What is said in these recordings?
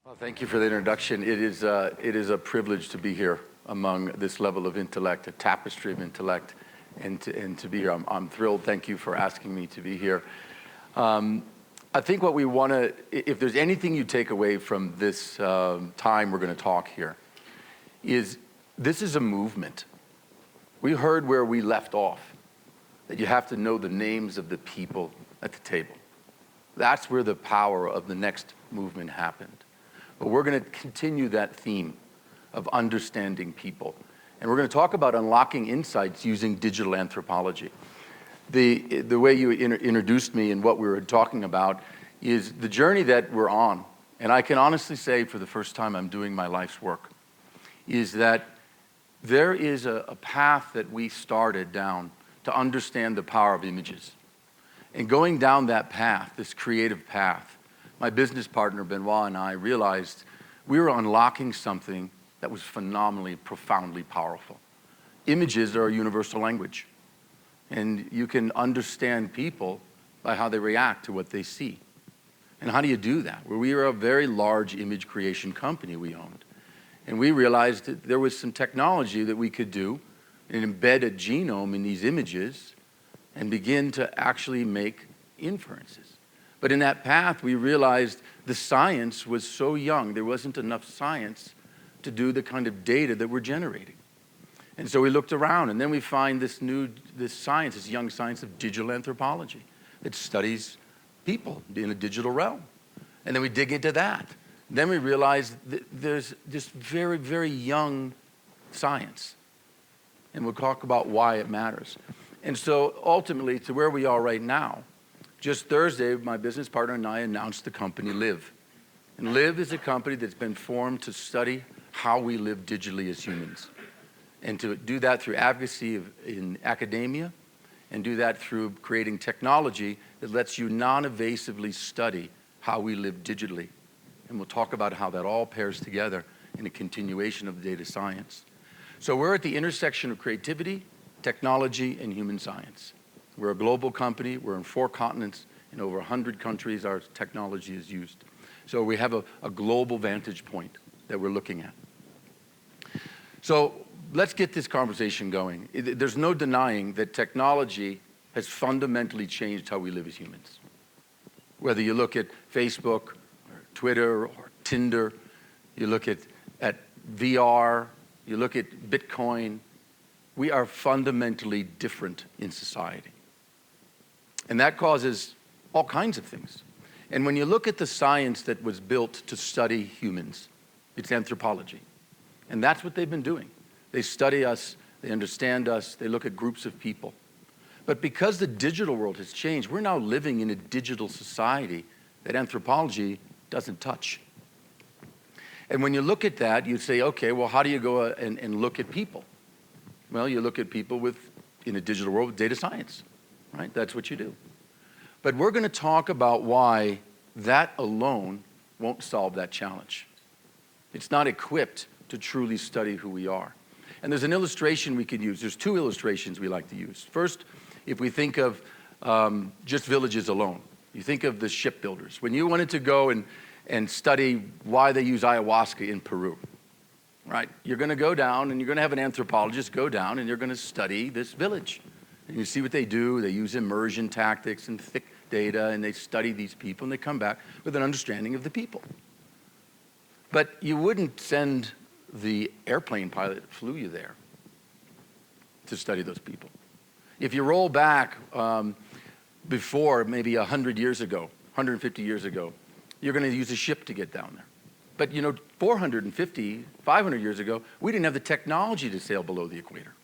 Well, thank you for the introduction. It is a privilege to be here among this level of intellect, a tapestry of intellect, and to be here. I'm thrilled. Thank you for asking me to be here. I think what we want to, if there's anything you take away from this time we're going to talk here, is this is a movement. We heard where we left off, that you have to know the names of the people at the table. That's where the power of the next movement happened. But we're going to continue that theme of understanding people. And we're going to talk about unlocking insights using digital anthropology. The way you introduced me and what we were talking about is the journey that we're on. And I can honestly say for the first time I'm doing my life's work, is that there is a path that we started down to understand the power of images. And going down that path, this creative path, my business partner, Benoit, and I realized we were unlocking something that was phenomenally, profoundly powerful. Images are a universal language. And you can understand people by how they react to what they see. And how do you do that? Well, we were a very large image creation company we owned. And we realized that there was some technology that we could do and embed a genome in these images and begin to actually make inferences. But in that path, we realized the science was so young, there wasn't enough science to do the kind of data that we're generating. And so we looked around, and then we find this science, this young science of digital anthropology that studies people in a digital realm. And then we dig into that. Then we realized that there's this very, very young science. And we'll talk about why it matters. And so ultimately, to where we are right now, just Thursday, my business partner and I announced the company Liiv. And Liiv is a company that's been formed to study how we live digitally as humans. And to do that through advocacy in academia, and do that through creating technology that lets you non-evasively study how we live digitally. And we'll talk about how that all pairs together in a continuation of data science. So we're at the intersection of creativity, technology, and human science. We're a global company. We're in 4 continents. In over 100 countries, our technology is used. So we have a global vantage point that we're looking at. So let's get this conversation going. There's no denying that technology has fundamentally changed how we live as humans. Whether you look at Facebook, or Twitter, or Tinder, you look at VR, you look at Bitcoin, we are fundamentally different in society. And that causes all kinds of things. And when you look at the science that was built to study humans, it's anthropology. And that's what they've been doing. They study us, they understand us, they look at groups of people. But because the digital world has changed, we're now living in a digital society that anthropology doesn't touch. And when you look at that, you say, okay, well, how do you go and look at people? Well, you look at people in a digital world with data science, right? That's what you do. But we're going to talk about why that alone won't solve that challenge. It's not equipped to truly study who we are. And there's an illustration we could use. There's 2 illustrations we like to use. First, if we think of just villages alone, you think of the shipbuilders. When you wanted to go and study why they use ayahuasca in Peru, right? You're going to go down and you're going to have an anthropologist go down and you're going to study this village. And you see what they do. They use immersion tactics and thick data, and they study these people, and they come back with an understanding of the people. But you wouldn't send the airplane pilot that flew you there to study those people. If you roll back before maybe 100 years ago, 150 years ago, you're going to use a ship to get down there. But 450, 500 years ago, we didn't have the technology to sail below the equator.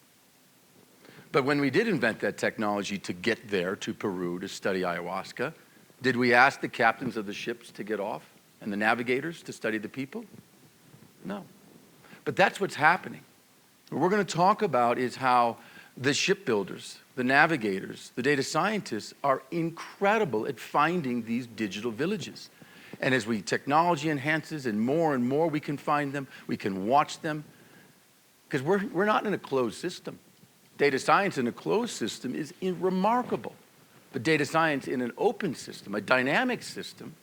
But when we did invent that technology to get there to Peru to study ayahuasca, did we ask the captains of the ships to get off and the navigators to study the people? No. But that's what's happening. What we're going to talk about is how the shipbuilders, the navigators, the data scientists are incredible at finding these digital villages. And as technology enhances and more we can find them, we can watch them, because we're not in a closed system. Data science in a closed system is remarkable. But data science in an open system, a dynamic system,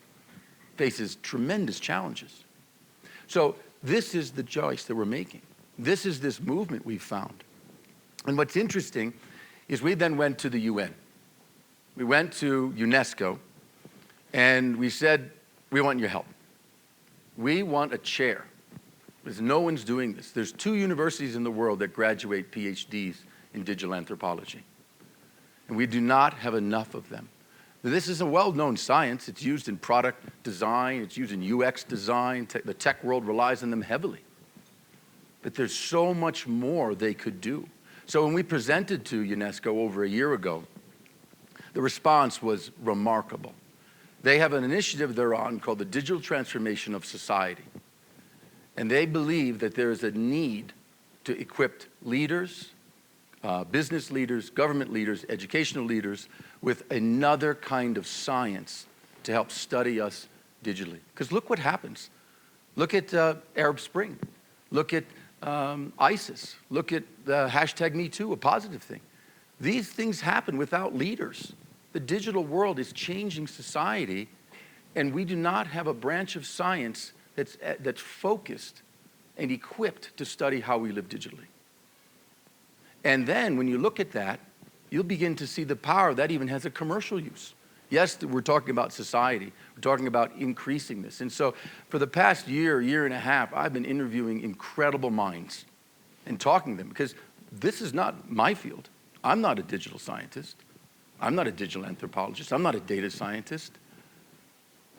faces tremendous challenges. So this is the choice that we're making. This is this movement we found. And what's interesting is we then went to the UN. We went to UNESCO, and we said, we want your help. We want a chair, because no one's doing this. There's 2 universities in the world that graduate PhDs in digital anthropology, and we do not have enough of them. This is a well-known science. It's used in product design. It's used in UX design. The tech world relies on them heavily. But there's so much more they could do. So when we presented to UNESCO over a year ago, the response was remarkable. They have an initiative they're on called the Digital Transformation of Society. And they believe that there is a need to equip leaders, business leaders, government leaders, educational leaders with another kind of science to help study us digitally. Because look what happens. Look at Arab Spring. Look at ISIS. Look at the hashtag #MeToo, a positive thing. These things happen without leaders. The digital world is changing society, and we do not have a branch of science that's focused and equipped to study how we live digitally. And then when you look at that, you'll begin to see the power that even has a commercial use. Yes, we're talking about society. We're talking about increasing this. And so for the past year and a half, I've been interviewing incredible minds and talking to them, because this is not my field. I'm not a digital scientist. I'm not a digital anthropologist. I'm not a data scientist.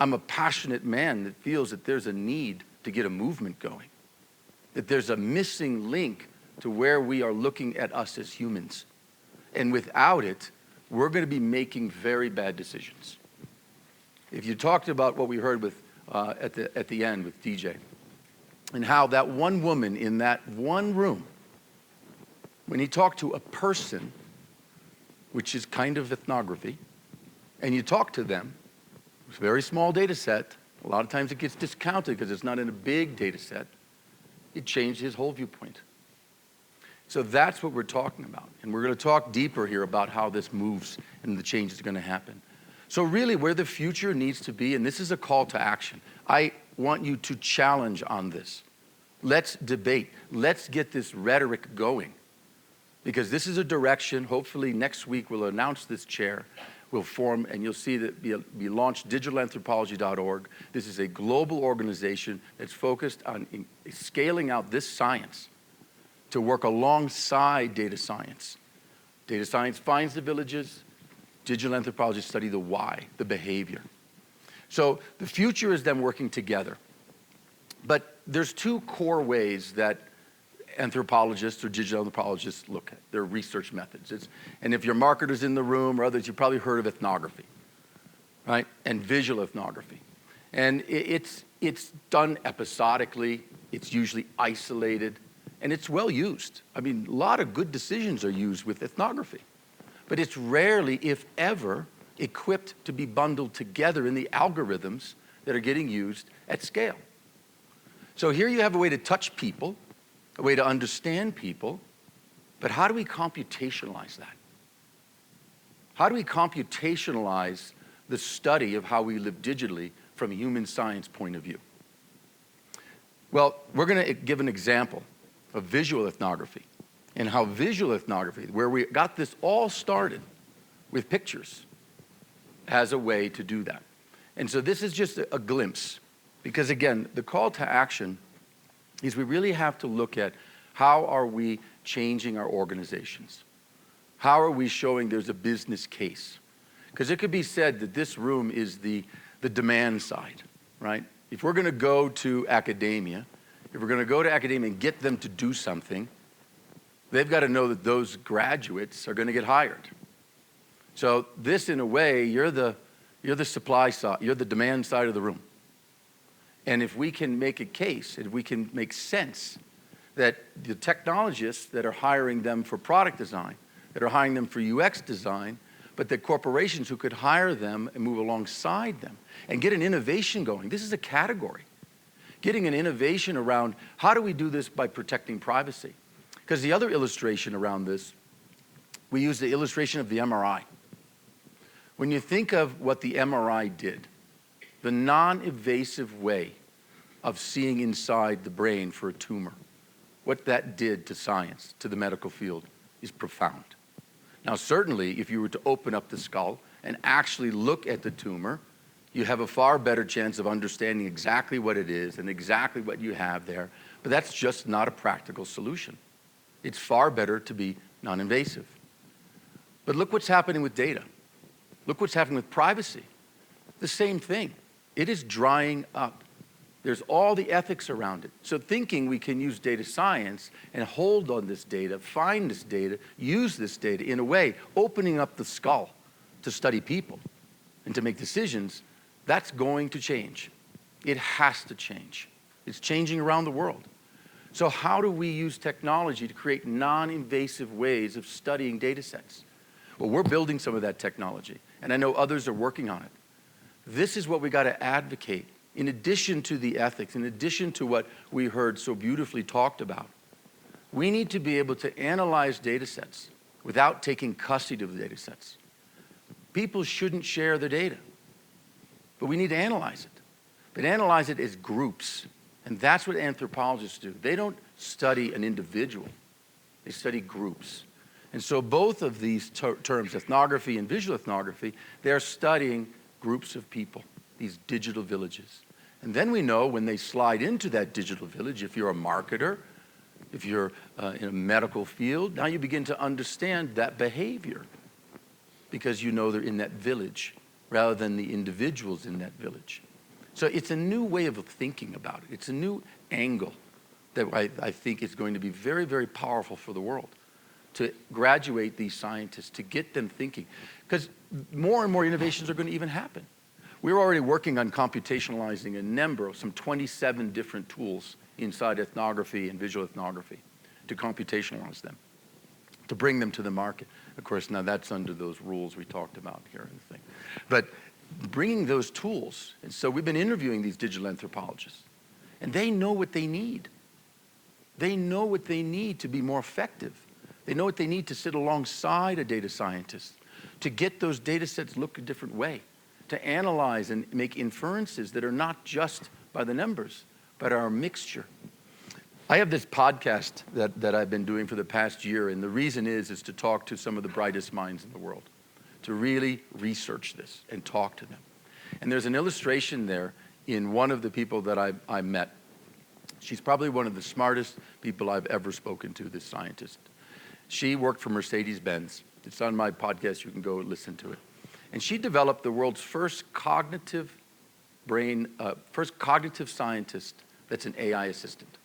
I'm a passionate man that feels that there's a need to get a movement going, that there's a missing link to where we are looking at us as humans. And without it, we're going to be making very bad decisions. If you talked about what we heard with, at the end with DJ, and how that one woman in that one room, when he talked to a person, which is kind of ethnography, and you talk to them, it's a very small data set, a lot of times it gets discounted because it's not in a big data set, it changed his whole viewpoint. So that's what we're talking about. And we're going to talk deeper here about how this moves and the change is going to happen. So really where the future needs to be, and this is a call to action, I want you to challenge on this. Let's debate. Let's get this rhetoric going. Because this is a direction. Hopefully next week we'll announce this chair. We'll form, and you'll see that we launched digitalanthropology.org. This is a global organization that's focused on scaling out this science to work alongside data science. Data science finds the villages. Digital anthropologists study the why, the behavior. So the future is them working together. But there's 2 core ways that anthropologists or digital anthropologists look at their research methods. And if your marketers in the room or others, you've probably heard of ethnography, right? And visual ethnography. And it's done episodically, it's usually isolated, and it's well used. I mean, a lot of good decisions are used with ethnography, but it's rarely, if ever, equipped to be bundled together in the algorithms that are getting used at scale. So here you have a way to touch people, a way to understand people, but how do we computationalize that? How do we computationalize the study of how we live digitally from a human science point of view? Well, we're going to give an example of visual ethnography and how visual ethnography, where we got this all started with pictures, has a way to do that. And so this is just a glimpse, because again, the call to action is we really have to look at how are we changing our organizations? How are we showing there's a business case? Because it could be said that this room is the demand side, right? If we're going to go to academia, and get them to do something, they've got to know that those graduates are going to get hired. So this, in a way, you're the supply side, you're the demand side of the room. And if we can make a case, if we can make sense that the technologists that are hiring them for product design, that are hiring them for UX design, but that corporations who could hire them and move alongside them and get an innovation going. This is a category. Getting an innovation around how do we do this by protecting privacy? Because the other illustration around this, we use the illustration of the MRI. When you think of what the MRI did, the non-invasive way of seeing inside the brain for a tumor. What that did to science, to the medical field, is profound. Now, certainly, if you were to open up the skull and actually look at the tumor, you have a far better chance of understanding exactly what it is and exactly what you have there. But that's just not a practical solution. It's far better to be non-invasive. But look what's happening with data. Look what's happening with privacy. The same thing. It is drying up. There's all the ethics around it. So thinking we can use data science and hold on this data, find this data, use this data in a way, opening up the skull to study people and to make decisions, that's going to change. It has to change. It's changing around the world. So how do we use technology to create non-invasive ways of studying data sets? Well, we're building some of that technology, and I know others are working on it. This is what we got to advocate. In addition to the ethics, in addition to what we heard so beautifully talked about, we need to be able to analyze data sets without taking custody of the data sets. People shouldn't share their data, but we need to analyze it. But analyze it as groups, and that's what anthropologists do. They don't study an individual, they study groups. And so both of these terms, ethnography and visual ethnography, they're studying groups of people, these digital villages. And then we know when they slide into that digital village, if you're a marketer, if you're in a medical field, now you begin to understand that behavior because you know they're in that village rather than the individuals in that village. So it's a new way of thinking about it. It's a new angle that I think is going to be very, very powerful for the world, to graduate these scientists, to get them thinking. Because more and more innovations are going to even happen. We're already working on computationalizing a number of some 27 different tools inside ethnography and visual ethnography to computationalize them, to bring them to the market. Of course, now that's under those rules we talked about here in the thing. But bringing those tools, and so we've been interviewing these digital anthropologists, and they know what they need. They know what they need to be more effective. They know what they need to sit alongside a data scientist, to get those data sets look a different way, to analyze and make inferences that are not just by the numbers, but are a mixture. I have this podcast that I've been doing for the past year, and the reason is to talk to some of the brightest minds in the world, to really research this and talk to them. And there's an illustration there in one of the people that I met. She's probably one of the smartest people I've ever spoken to, this scientist. She worked for Mercedes-Benz. It's on my podcast. You can go listen to it. And she developed the world's first cognitive scientist that's an AI assistant.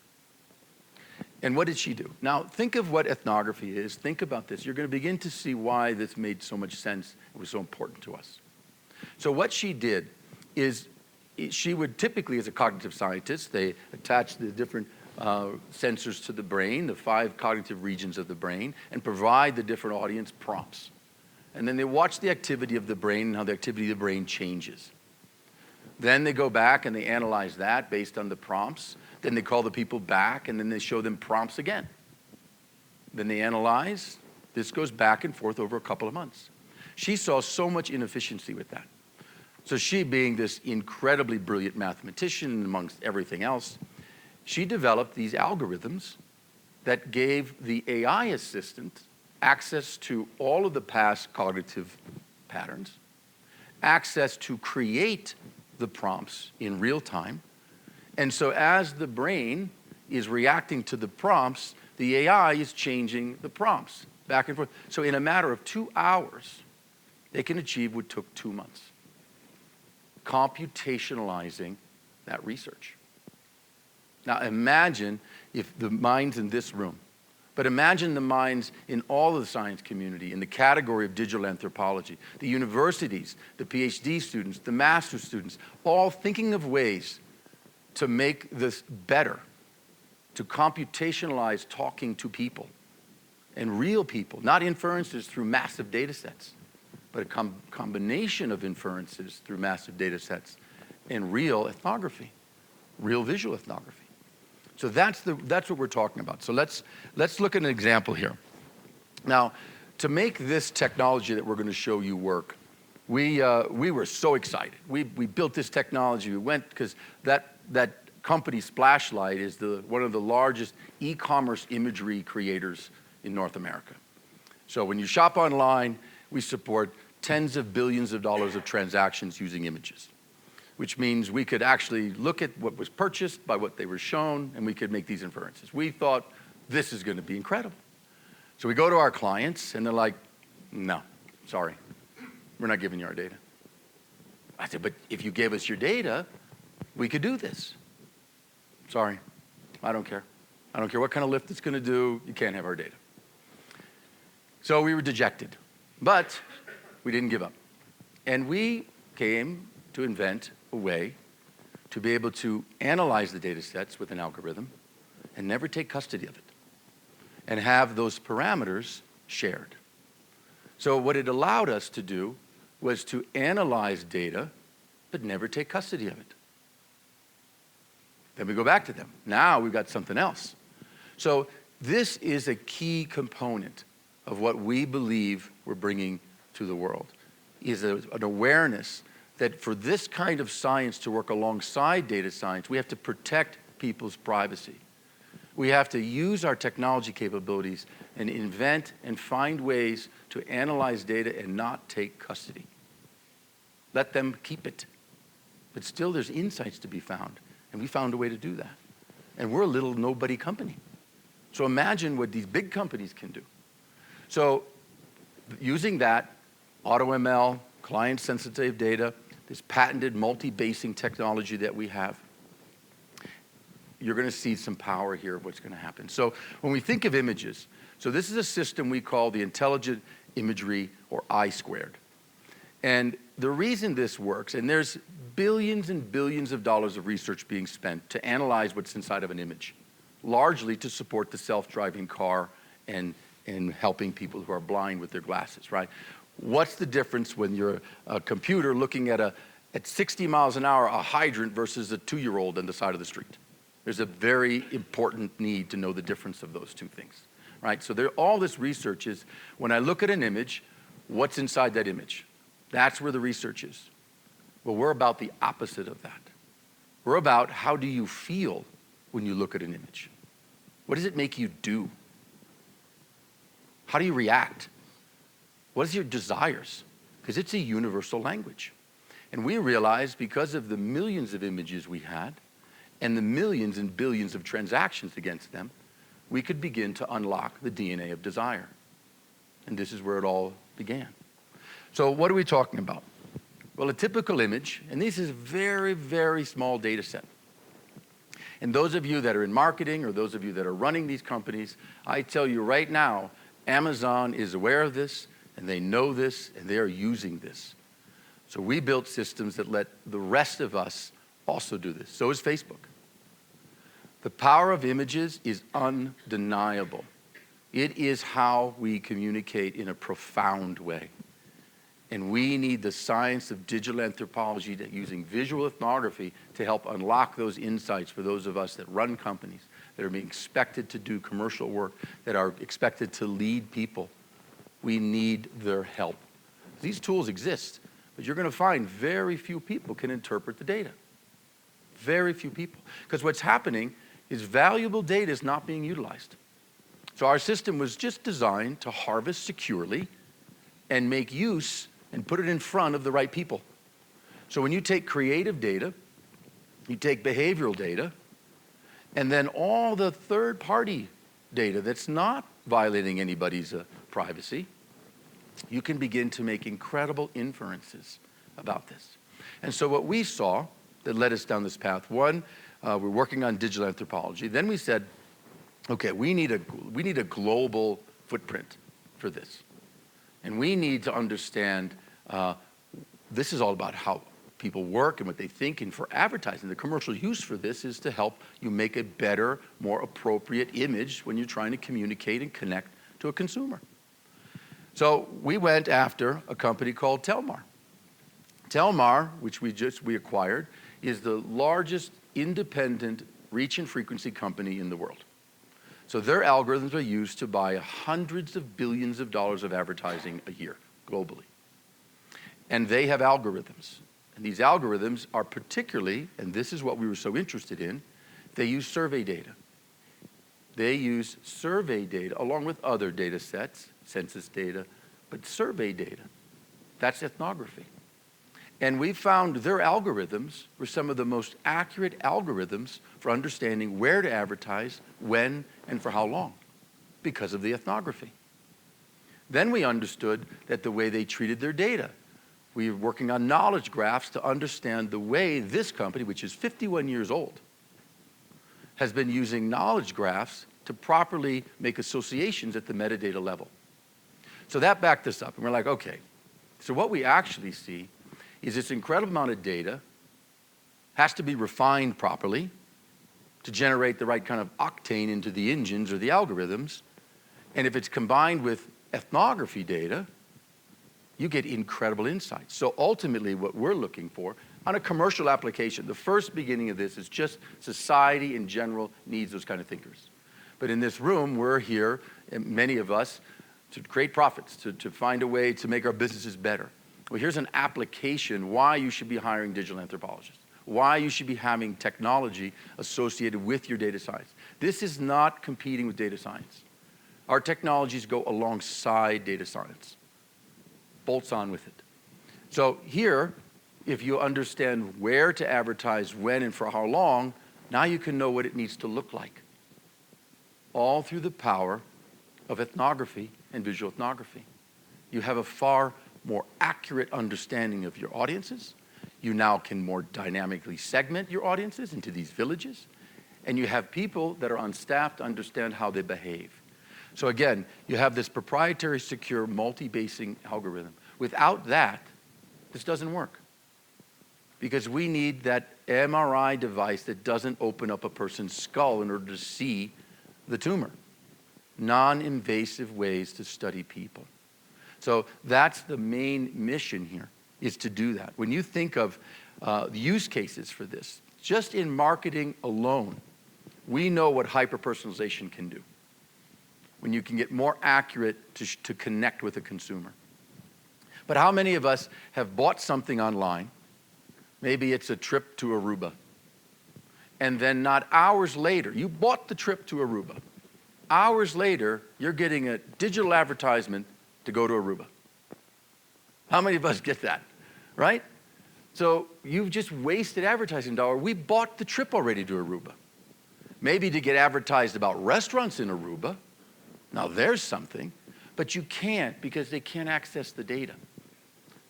And what did she do? Now, think of what ethnography is. Think about this. You're going to begin to see why this made so much sense and was so important to us. So what she did is she would typically, as a cognitive scientist, they attach the different sensors to the brain, the 5 cognitive regions of the brain, and provide the different audience prompts. And then they watch the activity of the brain and how the activity of the brain changes. Then they go back and they analyze that based on the prompts. Then they call the people back and then they show them prompts again. Then they analyze. This goes back and forth over a couple of months. She saw so much inefficiency with that. So she, being this incredibly brilliant mathematician amongst everything else, she developed these algorithms that gave the AI assistant access to all of the past cognitive patterns, access to create the prompts in real time. And so as the brain is reacting to the prompts, the AI is changing the prompts back and forth. So in a matter of 2 hours, they can achieve what took 2 months. Computationalizing that research. Now imagine if the minds in this room, but imagine the minds in all of the science community in the category of digital anthropology, the universities, the PhD students, the master's students, all thinking of ways to make this better, to computationalize talking to people and real people, not inferences through massive data sets, but a combination of inferences through massive data sets and real ethnography, real visual ethnography. So that's what we're talking about. So let's look at an example here. Now, to make this technology that we're going to show you work, we were so excited. We built this technology. We went because that company, Splashlight, is one of the largest e-commerce imagery creators in North America. So when you shop online, we support tens of billions of dollars of transactions using images, which means we could actually look at what was purchased by what they were shown, and we could make these inferences. We thought, this is going to be incredible. So we go to our clients, and they're like, no, sorry, we're not giving you our data. I said, but if you gave us your data, we could do this. Sorry, I don't care. I don't care what kind of lift it's going to do. You can't have our data. So we were dejected, but we didn't give up. And we came to invent a way to be able to analyze the data sets with an algorithm and never take custody of it and have those parameters shared. So what it allowed us to do was to analyze data but never take custody of it. Then we go back to them. Now we've got something else. So this is a key component of what we believe we're bringing to the world, is an awareness that for this kind of science to work alongside data science, we have to protect people's privacy. We have to use our technology capabilities and invent and find ways to analyze data and not take custody. Let them keep it. But still there's insights to be found, and we found a way to do that. And we're a little nobody company. So imagine what these big companies can do. So using that, AutoML, client-sensitive data, this patented multi-basing technology that we have, you're going to see some power here of what's going to happen. So when we think of images, so this is a system we call the intelligent imagery, or I². And the reason this works, and there's billions and billions of dollars of research being spent to analyze what's inside of an image, largely to support the self-driving car and helping people who are blind with their glasses, right? What's the difference when you're a computer looking at 60 miles an hour, a hydrant versus a 2-year-old on the side of the street? There's a very important need to know the difference of those two things, right? So all this research is, when I look at an image, what's inside that image? That's where the research is. Well, we're about the opposite of that. We're about, how do you feel when you look at an image? What does it make you do? How do you react? What is your desires? Because it's a universal language. And we realized, because of the millions of images we had and the millions and billions of transactions against them, we could begin to unlock the DNA of desire. And this is where it all began. So what are we talking about? Well, a typical image, and this is a very, very small data set. And those of you that are in marketing, or those of you that are running these companies, I tell you right now, Amazon is aware of this, and they know this, and they are using this. So we built systems that let the rest of us also do this. So is Facebook. The power of images is undeniable. It is how we communicate in a profound way. And we need the science of digital anthropology, using visual ethnography, to help unlock those insights for those of us that run companies, that are being expected to do commercial work, that are expected to lead people. We need their help. These tools exist, but you're going to find very few people can interpret the data. Very few people. Because what's happening is valuable data is not being utilized. So our system was just designed to harvest securely and make use and put it in front of the right people. So when you take creative data, you take behavioral data, and then all the third-party data that's not violating anybody's privacy, you can begin to make incredible inferences about this. And so what we saw that led us down this path, one, we're working on digital anthropology. Then we said, okay, we need a global footprint for this. And we need to understand, this is all about how people work and what they think, and for advertising, the commercial use for this is to help you make a better, more appropriate image when you're trying to communicate and connect to a consumer. So we went after a company called Telmar. Telmar, which we acquired, is the largest independent reach and frequency company in the world. So their algorithms are used to buy hundreds of billions of dollars of advertising a year, globally. And they have algorithms. And these algorithms are particularly, and this is what we were so interested in, They use survey data. They use survey data along with other data sets, census data, but survey data. That's ethnography. And we found their algorithms were some of the most accurate algorithms for understanding where to advertise, when, and for how long, because of the ethnography. Then we understood that the way they treated their data. We were working on knowledge graphs to understand the way this company, which is 51 years old, has been using knowledge graphs to properly make associations at the metadata level. So that backed us up, and we're like, okay, so what we actually see is this incredible amount of data has to be refined properly to generate the right kind of octane into the engines or the algorithms. And if it's combined with ethnography data, you get incredible insights. So ultimately what we're looking for on a commercial application, the first beginning of this is just society in general needs those kind of thinkers. But in this room, we're here, and many of us, to create profits, to find a way to make our businesses better. Well, here's an application why you should be hiring digital anthropologists, why you should be having technology associated with your data science. This is not competing with data science. Our technologies go alongside data science, bolts on with it. So here, if you understand where to advertise, when, and for how long, now you can know what it needs to look like. All through the power of ethnography and visual ethnography. You have a far more accurate understanding of your audiences. You now can more dynamically segment your audiences into these villages. And you have people that are on staff to understand how they behave. So again, you have this proprietary, secure, multi-basing algorithm. Without that, this doesn't work. Because we need that MRI device that doesn't open up a person's skull in order to see the tumor. Non-invasive ways to study people. So that's the main mission here, is to do that. When you think of the use cases for this, just in marketing alone, we know what hyper-personalization can do. When you can get more accurate to connect with a consumer. But how many of us have bought something online? Maybe it's a trip to Aruba. And then not hours later, you bought the trip to Aruba. Hours later, you're getting a digital advertisement to go to Aruba. How many of us get that, right? So you've just wasted advertising dollar. We bought the trip already to Aruba. Maybe to get advertised about restaurants in Aruba. Now there's something, but you can't because they can't access the data.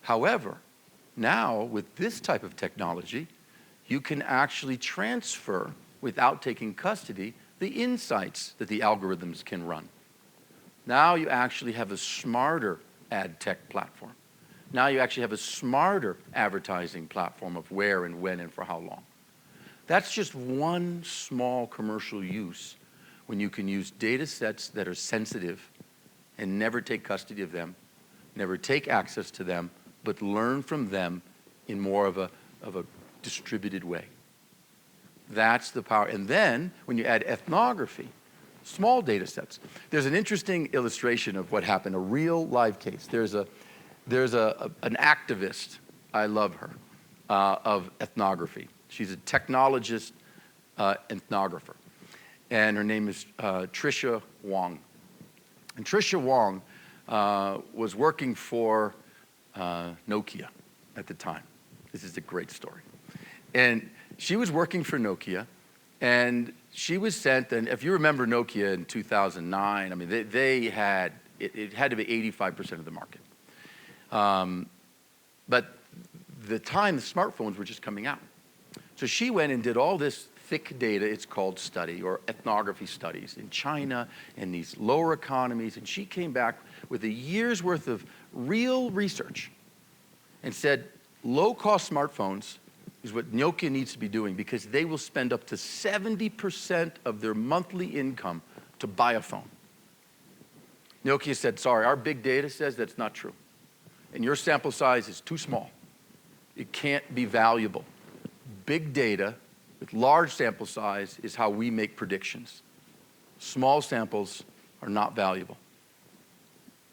However, now with this type of technology, you can actually transfer, without taking custody, the insights that the algorithms can run. Now you actually have a smarter ad tech platform. Now you actually have a smarter advertising platform of where and when and for how long. That's just one small commercial use when you can use data sets that are sensitive and never take custody of them, never take access to them, but learn from them in more of a distributed way. That's the power. And then when you add ethnography, small data sets. There's an interesting illustration of what happened, a real live case. There's an activist, I love her, of ethnography. She's a technologist ethnographer. And her name is Tricia Wong. And Tricia Wong was working for Nokia at the time. This is a great story. And she was working for Nokia, and she was sent, and if you remember Nokia in 2009, I mean, they had, it had to be 85% of the market. But the time the smartphones were just coming out. So she went and did all this thick data, it's called study, or ethnography studies in China and these lower economies, and she came back with a year's worth of real research and said, low-cost smartphones is what Nokia needs to be doing because they will spend up to 70% of their monthly income to buy a phone. Nokia said, sorry, our big data says that's not true. And your sample size is too small. It can't be valuable. Big data with large sample size is how we make predictions. Small samples are not valuable.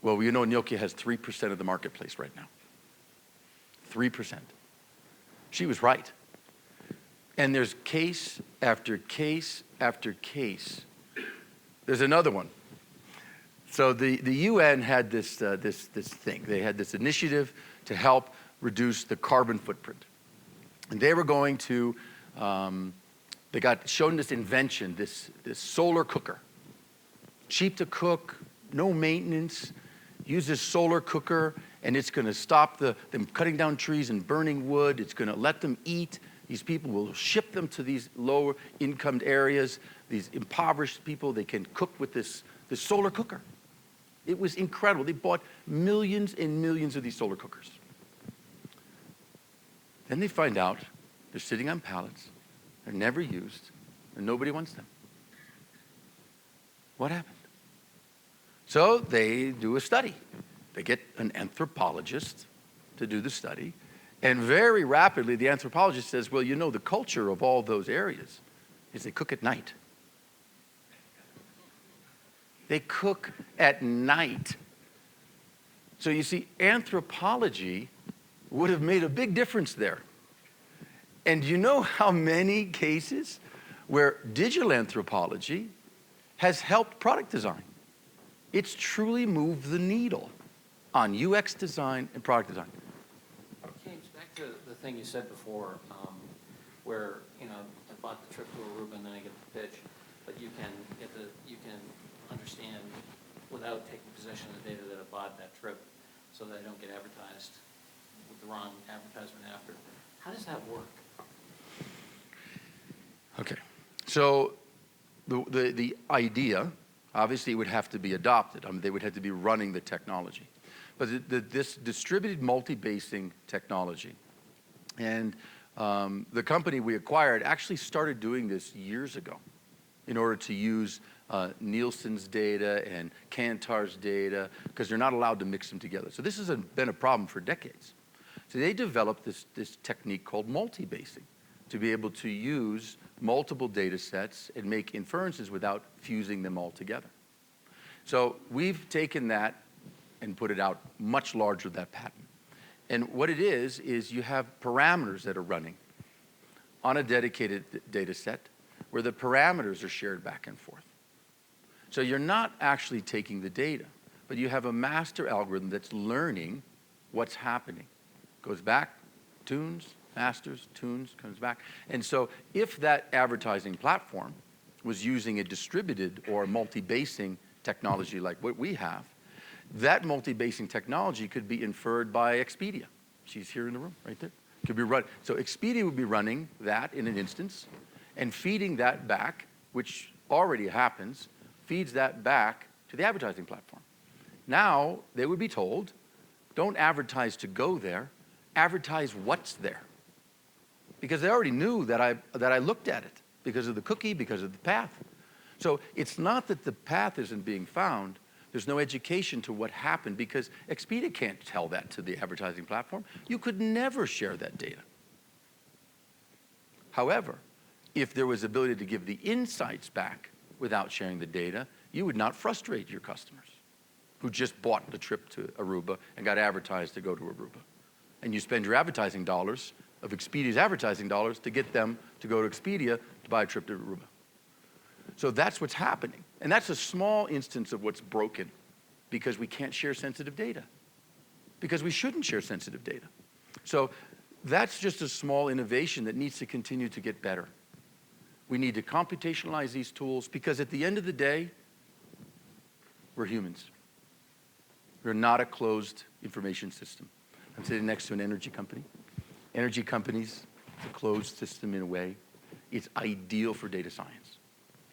Well, you know Nokia has 3% of the marketplace right now. 3%. She was right. And there's case after case after case. There's another one. So the UN had this thing. They had this initiative to help reduce the carbon footprint. And they were going to, they got shown this invention, this solar cooker. Cheap to cook, no maintenance, use this solar cooker, and it's going to stop them cutting down trees and burning wood. It's going to let them eat. These people will ship them to these lower income areas, these impoverished people. They can cook with this solar cooker. It was incredible. They bought millions and millions of these solar cookers. Then they find out they're sitting on pallets, they're never used, and nobody wants them. What happened? So they do a study. They get an anthropologist to do the study, and very rapidly the anthropologist says, well, you know, the culture of all those areas is they cook at night. They cook at night. So you see, anthropology would have made a big difference there. And you know how many cases where digital anthropology has helped product design? It's truly moved the needle on UX design and product design. James, back to the thing you said before, where, you know, I bought the trip to Aruba and then I get the pitch, but you can understand without taking possession of the data that I bought that trip, so that I don't get advertised with the wrong advertisement after. How does that work? Okay, so the idea, obviously, it would have to be adopted. I mean, they would have to be running the technology. But this distributed multi-basing technology, and the company we acquired actually started doing this years ago in order to use Nielsen's data and Kantar's data, because they're not allowed to mix them together. So this has been a problem for decades. So they developed this technique called multi-basing to be able to use multiple data sets and make inferences without fusing them all together. So we've taken that and put it out much larger than that pattern. And what it is you have parameters that are running on a dedicated data set where the parameters are shared back and forth. So you're not actually taking the data, but you have a master algorithm that's learning what's happening. Goes back, tunes, masters, tunes, comes back. And so if that advertising platform was using a distributed or multi-basing technology like what we have, that multi-basing technology could be inferred by Expedia. She's here in the room, right there. Could be run. So Expedia would be running that in an instance and feeding that back, which already happens, feeds that back to the advertising platform. Now they would be told, don't advertise to go there, advertise what's there. Because they already knew that I looked at it because of the cookie, because of the path. So it's not that the path isn't being found. There's no education to what happened because Expedia can't tell that to the advertising platform. You could never share that data. However, if there was ability to give the insights back without sharing the data, you would not frustrate your customers who just bought the trip to Aruba and got advertised to go to Aruba. And you spend your advertising dollars of Expedia's advertising dollars to get them to go to Expedia to buy a trip to Aruba. So that's what's happening. And that's a small instance of what's broken because we can't share sensitive data. Because we shouldn't share sensitive data. So that's just a small innovation that needs to continue to get better. We need to computationalize these tools because at the end of the day, we're humans. We're not a closed information system. I'm sitting next to an energy company. Energy companies, it's a closed system in a way. It's ideal for data science.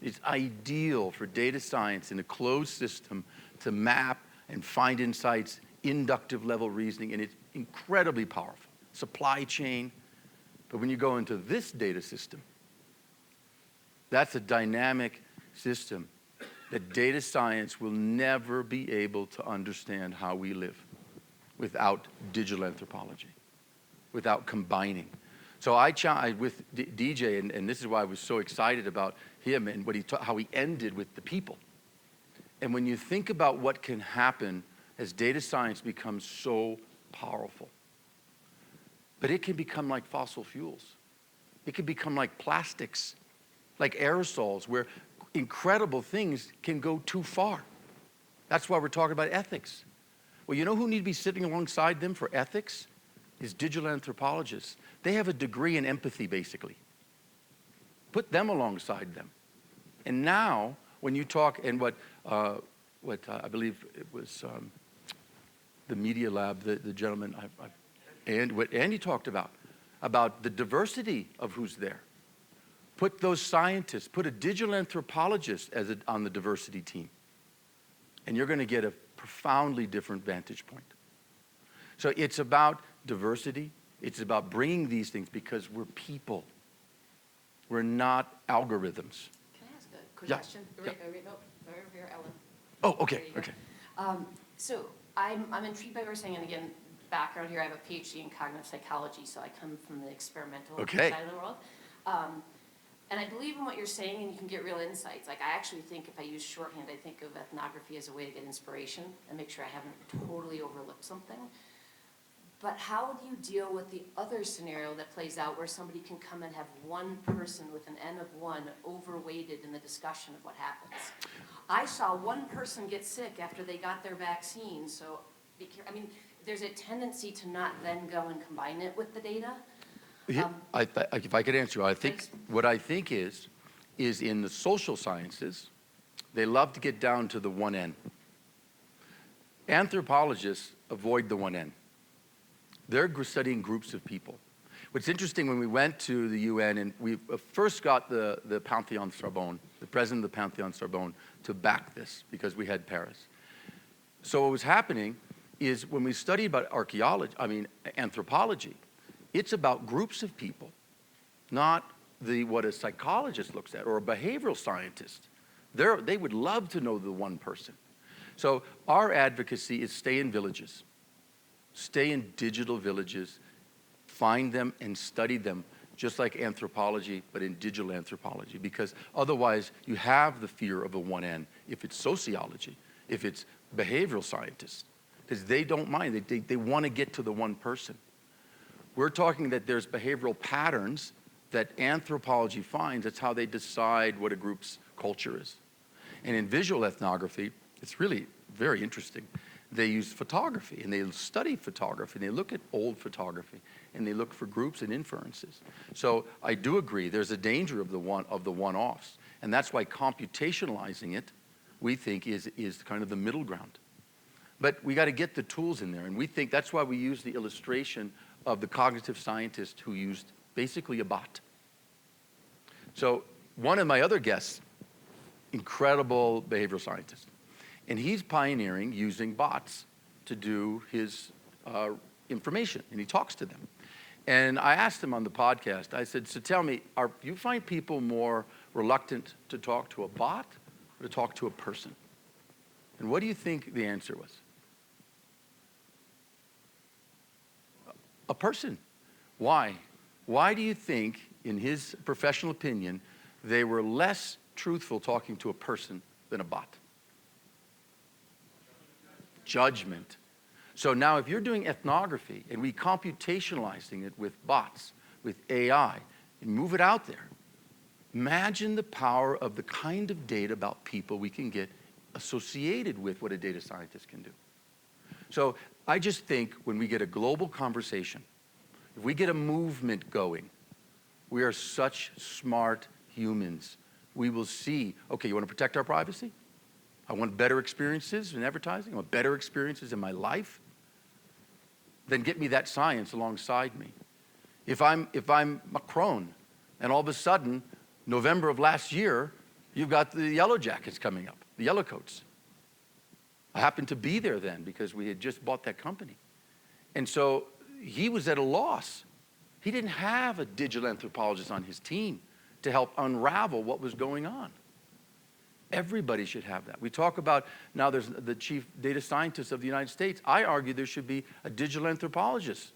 It's ideal for data science in a closed system to map and find insights, inductive level reasoning, and it's incredibly powerful. Supply chain. But when you go into this data system, that's a dynamic system that data science will never be able to understand how we live without digital anthropology, without combining. So with DJ, and this is why I was so excited about him and what how he ended with the people. And when you think about what can happen as data science becomes so powerful, but it can become like fossil fuels. It can become like plastics, like aerosols, where incredible things can go too far. That's why we're talking about ethics. Well, you know who need to be sitting alongside them for ethics? Is digital anthropologists. They have a degree in empathy, basically. Put them alongside them. And now, when you talk, and what I believe it was the Media Lab, the gentleman, and what Andy talked about the diversity of who's there. Put those scientists, put a digital anthropologist on the diversity team, and you're going to get a profoundly different vantage point. So it's about diversity. It's about bringing these things because we're people. We're not algorithms. Can I ask a quick Yeah. question? Yeah. Right over here, Ellen. Oh, okay, okay. So I'm intrigued by what you're saying, and again, background here, I have a PhD in cognitive psychology, so I come from the experimental Okay. side of the world. And I believe in what you're saying, and you can get real insights. Like, I actually think if I use shorthand, I think of ethnography as a way to get inspiration and make sure I haven't totally overlooked something. But how do you deal with the other scenario that plays out where somebody can come and have one person with an N of one overweighted in the discussion of what happens? I saw one person get sick after they got their vaccine, so I mean, there's a tendency to not then go and combine it with the data. If I could answer you, what I think is in the social sciences, they love to get down to the one N. Anthropologists avoid the one N. They're studying groups of people. What's interesting, when we went to the UN and we first got the Panthéon Sorbonne, the president of the Panthéon Sorbonne, to back this because we had Paris. So what was happening is when we studied about anthropology, it's about groups of people, not what a psychologist looks at or a behavioral scientist. They would love to know the one person. So our advocacy is stay in villages. Stay in digital villages, find them and study them, just like anthropology, but in digital anthropology, because otherwise you have the fear of a one N if it's sociology, if it's behavioral scientists, because they don't mind, they want to get to the one person. We're talking that there's behavioral patterns that anthropology finds. That's how they decide what a group's culture is. And in visual ethnography, it's really very interesting. They use photography, and they study photography, and they look at old photography, and they look for groups and inferences. So I do agree there's a danger of the one-offs, and that's why computationalizing it, we think, is kind of the middle ground. But we got to get the tools in there, and we think that's why we use the illustration of the cognitive scientist who used basically a bot. So one of my other guests, incredible behavioral scientist, and he's pioneering using bots to do his information, and he talks to them. And I asked him on the podcast, I said, so tell me, do you find people more reluctant to talk to a bot or to talk to a person? And what do you think the answer was? A person. Why? Why do you think, in his professional opinion, they were less truthful talking to a person than a bot? Judgment. So now if you're doing ethnography and we computationalizing it with bots, with AI, and move it out there, imagine the power of the kind of data about people we can get associated with what a data scientist can do. So I just think when we get a global conversation, if we get a movement going, we are such smart humans. We will see, okay, you want to protect our privacy? I want better experiences in advertising. I want better experiences in my life. Then get me that science alongside me. If I'm Macron, and all of a sudden, November of last year, you've got the yellow jackets coming up, the yellow coats. I happened to be there then because we had just bought that company. And so he was at a loss. He didn't have a digital anthropologist on his team to help unravel what was going on. Everybody should have that. We talk about, now there's the chief data scientist of the United States. I argue there should be a digital anthropologist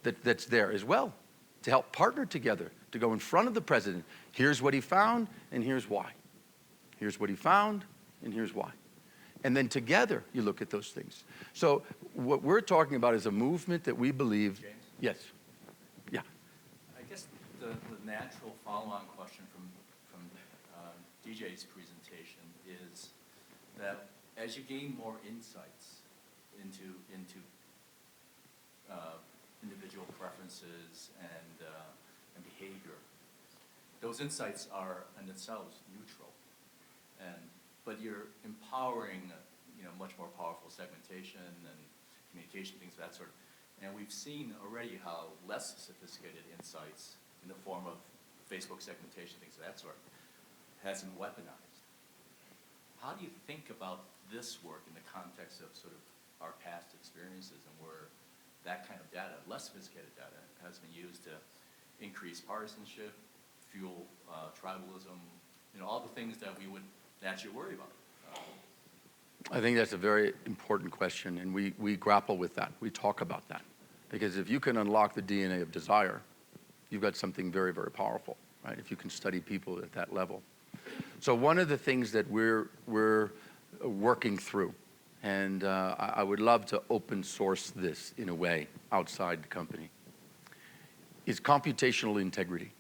that's there as well to help partner together, to go in front of the president. Here's what he found, and here's why. Here's what he found, and here's why. And then together, you look at those things. So what we're talking about is a movement that we believe. James? Yes. Yeah. I guess the natural follow-on question from DJ's presentation is that as you gain more insights into individual preferences and behavior, those insights are in themselves neutral, but you're empowering much more powerful segmentation and communication, things of that sort. And we've seen already how less sophisticated insights in the form of Facebook segmentation, things of that sort, has been weaponized. How do you think about this work in the context of sort of our past experiences and where that kind of data, less sophisticated data, has been used to increase partisanship, fuel tribalism, all the things that we would naturally worry about? I think that's a very important question, and we grapple with that. We talk about that. Because if you can unlock the DNA of desire, you've got something very, very powerful, right? If you can study people at that level. So one of the things that we're working through, and I would love to open source this in a way outside the company, is computational integrity.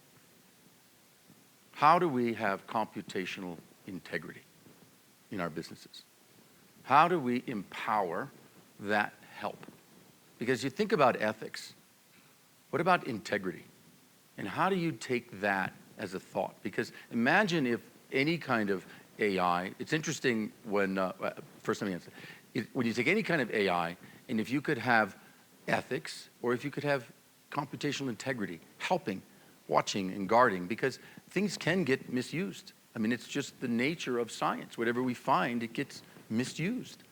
How do we have computational integrity in our businesses? How do we empower that help? Because you think about ethics, what about integrity? And how do you take that as a thought? Because imagine if any kind of AI, it's interesting when, first let me answer, when you take any kind of AI, and if you could have ethics, or if you could have computational integrity, helping, watching, and guarding, because things can get misused. I mean, it's just the nature of science. Whatever we find, it gets misused.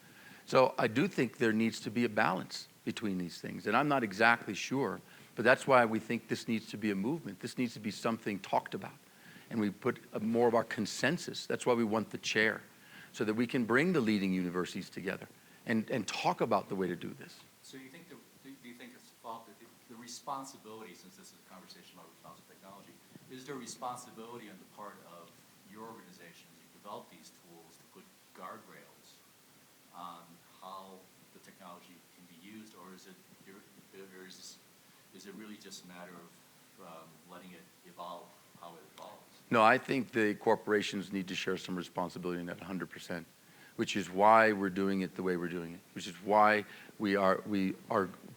So I do think there needs to be a balance between these things. And I'm not exactly sure, but that's why we think this needs to be a movement. This needs to be something talked about. And we put more of our consensus. That's why we want the chair, so that we can bring the leading universities together and talk about the way to do this. So do you think it's thought that the responsibility, since this is a conversation about responsible technology, is there responsibility on the part of your organization as you develop these tools to put guardrails on how the technology can be used, or is it really just a matter of letting it evolve how it evolves? No, I think the corporations need to share some responsibility in that 100%, which is why we're doing it the way we're doing it, which is why we are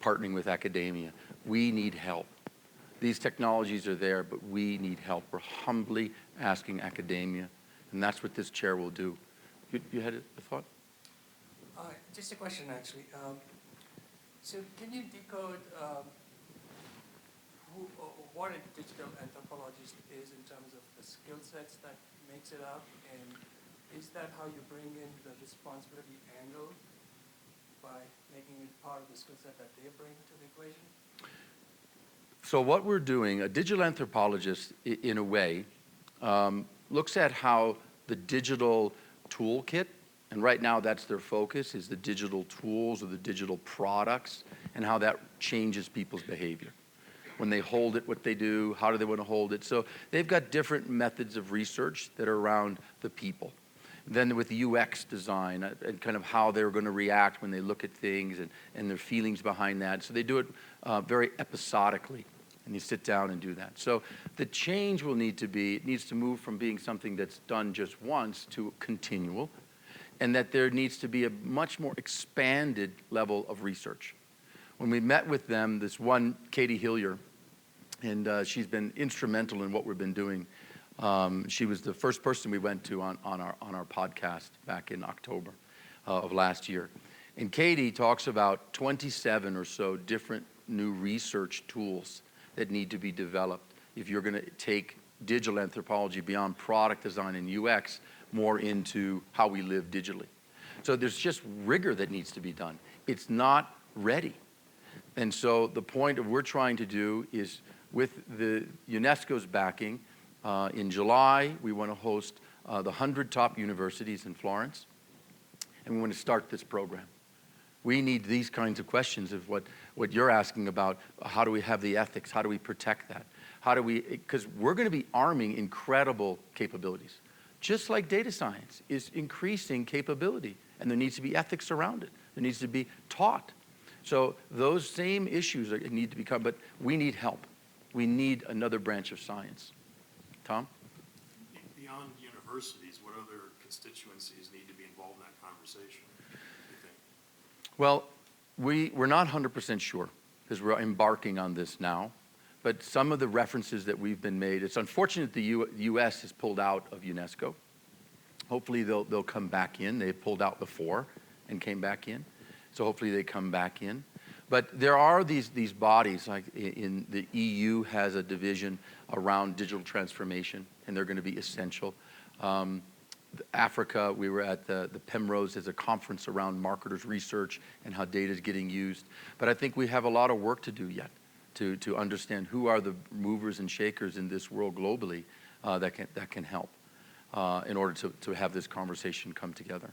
partnering with academia. We need help. These technologies are there, but we need help. We're humbly asking academia, and that's what this chair will do. You had a thought? Just a question, actually. So can you decode what a digital anthropologist is in terms of the skill sets that makes it up, and is that how you bring in the responsibility angle by making it part of the skill set that they bring to the equation? So what we're doing, a digital anthropologist, in a way, looks at how the digital toolkit, and right now that's their focus, is the digital tools or the digital products, and how that changes people's behavior. When they hold it, what they do, how do they want to hold it. So they've got different methods of research that are around the people. Then with the UX design and kind of how they're going to react when they look at things and their feelings behind that. So they do it very episodically, and you sit down and do that. So the change will need to be, it needs to move from being something that's done just once to continual, and that there needs to be a much more expanded level of research. When we met with them, this one, Katie Hillier, and she's been instrumental in what we've been doing. She was the first person we went to on our podcast back in October of last year. And Katie talks about 27 or so different new research tools that need to be developed if you're going to take digital anthropology beyond product design and UX more into how we live digitally. So there's just rigor that needs to be done. It's not ready. And so the point of we're trying to do is, with the UNESCO's backing, in July, we want to host the 100 top universities in Florence, and we want to start this program. We need these kinds of questions of what you're asking about. How do we have the ethics? How do we protect that? How do we, because we're going to be arming incredible capabilities. Just like data science is increasing capability, and there needs to be ethics around it. There needs to be taught. So those same issues need to become, but we need help. We need another branch of science. Tom? Beyond universities, what other constituencies need to be involved in that conversation, do you think? Well, we're not 100% sure because we're embarking on this now. But some of the references that we've been made, it's unfortunate the U.S. has pulled out of UNESCO. Hopefully they'll come back in. They pulled out before and came back in. So hopefully they come back in. But there are these bodies, like in the EU has a division around digital transformation, and they're going to be essential. Africa, we were at the Pemrose as a conference around marketers research and how data is getting used. But I think we have a lot of work to do yet to understand who are the movers and shakers in this world globally that can help in order to have this conversation come together.